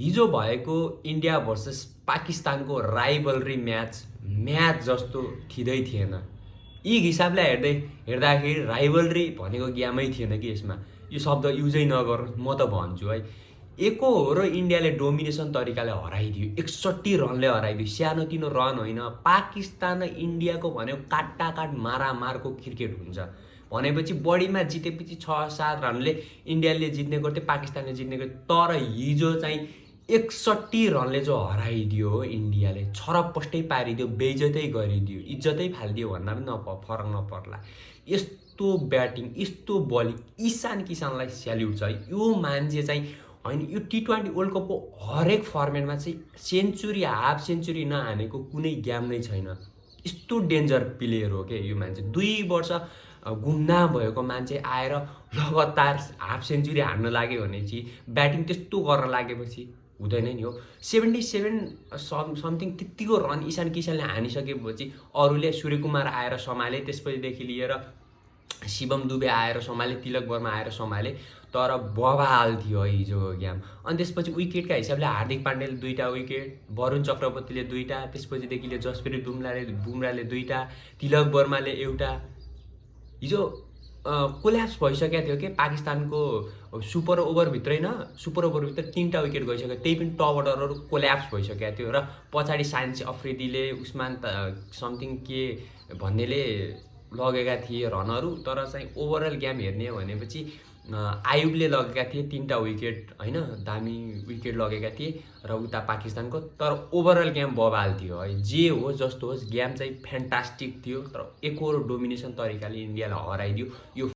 हिजो भएको India versus पाकिस्तानको राइभलरी म्याच जस्तो थिँदै थिएन। यी हिसाबले हेर्दाखेरि राइभलरी भनेको गेमै थिएन कि यसमा। यो शब्द युजै नगरौँ म त भन्छु है। एको हो र इन्डियाले डोमिनेसन तरिकाले हराइदियो, 61 रनले हराइदियो। सानोतिनो रन होइन, पाकिस्तान र इन्डियाको भनेको काटाकाट मारामारको क्रिकेट हुन्छ भनेपछि बढीमा जितेपछि 6-7 रनले इन्डियाले जित्ने गर्थ्यो, पाकिस्तानले जित्ने गर्थ्यो। तर हिजो चाहिँ 61 रनले जो हराइदियो हो इन्डियाले, छरपस्टै पारिदियो, बेइज्जतै गरिदियो, इज्जतै फालिदियो भन्दा पनि फरक नपर्ला। यस्तो ब्याटिङ, यस्तो बलिङ, इशान किसानलाई स्याल्युट छ। यो मान्छे चाहिँ होइन, यो टी20 वर्ल्ड कपको हरेक फर्मेटमा चाहिँ सेन्चुरी, हाफ सेन्चुरी नहानेको कुनै गेम नै छैन। यस्तो डेन्जर प्लेयर हो क्या यो मान्छे। 2 वर्ष गुमनाम भएको मान्छे आएर लगातार हाफ सेन्चुरी हान्न लाग्यो भने चाहिँ ब्याटिङ त्यस्तो गर्न लागेपछि हुँदैन नि हो। 77 समथिङ त्यत्तिको रन इशान किसानले हानिसकेपछि अरूले सूर्यकुमार आएर सम्हाले, त्यसपछिदेखि लिएर शिवम दुबे आएर सम्हाले, तिलक वर्मा आएर सम्हाले। तर बवाल थियो हिजोको गेम। अनि त्यसपछि विकेटका हिसाबले हार्दिक पाण्डेले 2टा विकेट, वरुण चक्रवर्तीले 2टा, त्यसपछिदेखि लिएर जसप्रित बुमराले 2टा, तिलक वर्माले एउटा। हिजो कोल्याप्स भइसकेको थियो कि पाकिस्तानको सुपर ओभरभित्रै सुपर ओभरभित्र 3टा विकेट गइसक्यो। त्यही पनि टप अर्डरहरू कोल्याप्स भइसकेको थियो र पछाडि साइन्स अफ्रिदीले, उस्मान समथिङ के भन्नेले लगेका थिए रनहरू। तर चाहिँ ओभरअल गेम हेर्ने हो भनेपछि आयुबले लगेका थिए 3टा विकेट होइन, दामी विकेट लगेका थिए र उता पाकिस्तानको। तर ओभरअल गेम बवाल थियो है। जे होस् जस्तो होस् गेम चाहिँ फ्यान्टास्टिक थियो। तर एकहोरो डोमिनेसन तरिकाले इन्डियालाई हराइदियो। यो